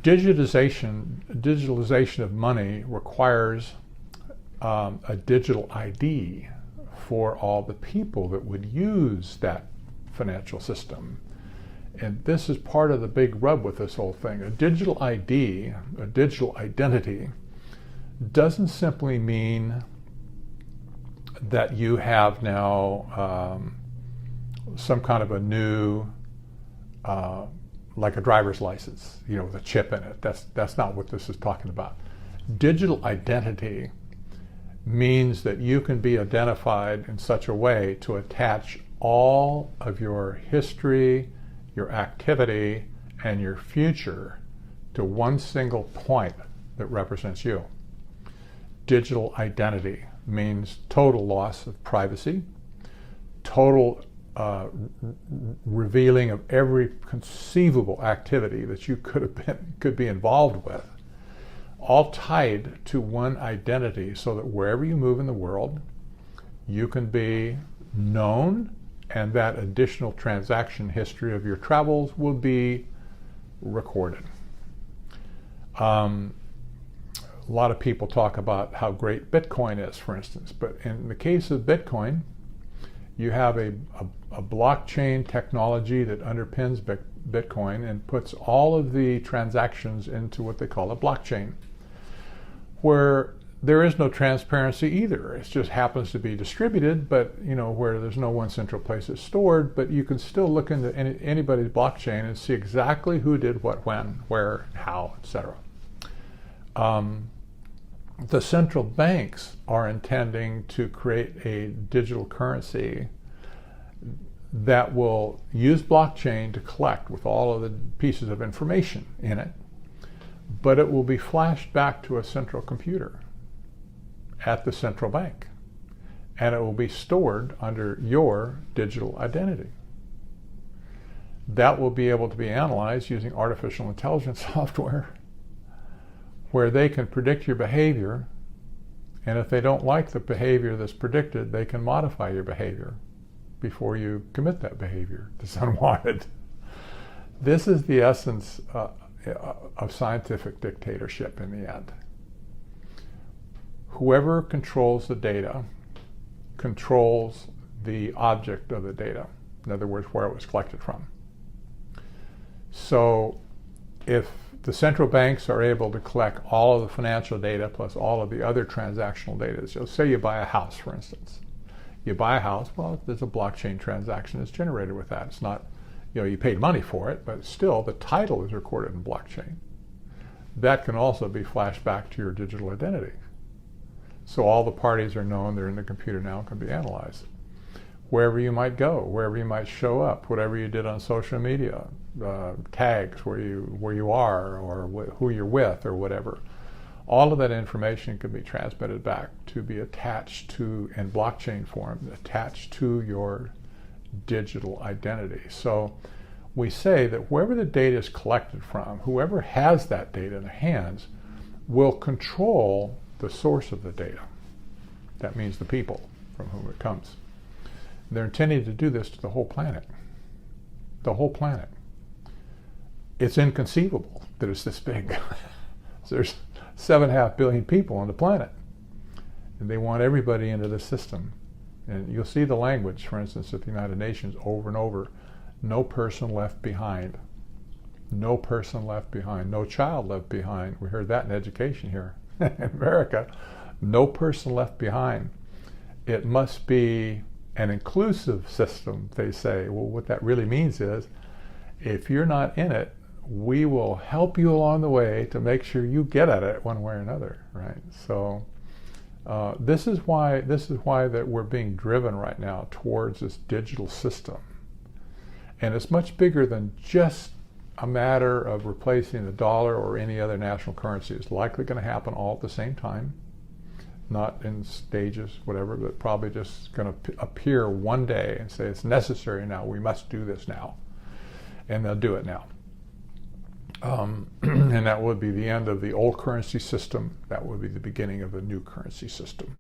Digitalization of money requires a digital ID for all the people that would use that financial system. And this is part of the big rub with this whole thing. A digital ID, a digital identity, doesn't simply mean that you have now some kind of a new, like a driver's license, with a chip in it. That's not what this is talking about. Digital identity means that you can be identified in such a way to attach all of your history, your activity, and your future to one single point that represents you. Digital identity means total loss of privacy, total revealing of every conceivable activity that you could be involved with, all tied to one identity, so that wherever you move in the world, you can be known, and that additional transaction history of your travels will be recorded. A lot of people talk about how great Bitcoin is, for instance, but in the case of Bitcoin, you have a blockchain technology that underpins Bitcoin and puts all of the transactions into what they call a blockchain, where there is no transparency either. It just happens to be distributed, but where there's no one central place it's stored, but you can still look into anybody's blockchain and see exactly who did what, when, where, how, etc. The central banks are intending to create a digital currency that will use blockchain to collect with all of the pieces of information in it, but it will be flashed back to a central computer at the central bank, and it will be stored under your digital identity. That will be able to be analyzed using artificial intelligence software, where they can predict your behavior, and if they don't like the behavior that's predicted, they can modify your behavior before you commit that behavior that's unwanted. This is the essence of scientific dictatorship in the end. Whoever controls the data controls the object of the data. In other words, where it was collected from. So if the central banks are able to collect all of the financial data plus all of the other transactional data, so say you buy a house, for instance. You buy a house, well, there's a blockchain transaction that's generated with that. It's not, you paid money for it, but still the title is recorded in blockchain. That can also be flashed back to your digital identity. So all the parties are known, they're in the computer now, and can be analyzed. Wherever you might go, wherever you might show up, whatever you did on social media, tags where you are, or who you're with, or whatever. All of that information can be transmitted back to be attached to, in blockchain form, attached to your digital identity. So we say that wherever the data is collected from, whoever has that data in their hands will control the source of the data. That means the people from whom it comes. They're intending to do this to the whole planet. The whole planet. It's inconceivable that it's this big. There's 7.5 billion people on the planet, and they want everybody into the system. And you'll see the language, for instance, at the United Nations over and over: no person left behind. No person left behind. No child left behind. We heard that in education here in America. No person left behind. It must be an inclusive system, they say. Well, what that really means is, if you're not in it, we will help you along the way to make sure you get at it one way or another, right? So this is why that we're being driven right now towards this digital system, and it's much bigger than just a matter of replacing the dollar or any other national currency. It's likely going to happen all at the same time, not in stages, whatever, but probably just going to appear one day and say it's necessary now. We must do this now, and they'll do it now. And that would be the end of the old currency system. That would be the beginning of a new currency system.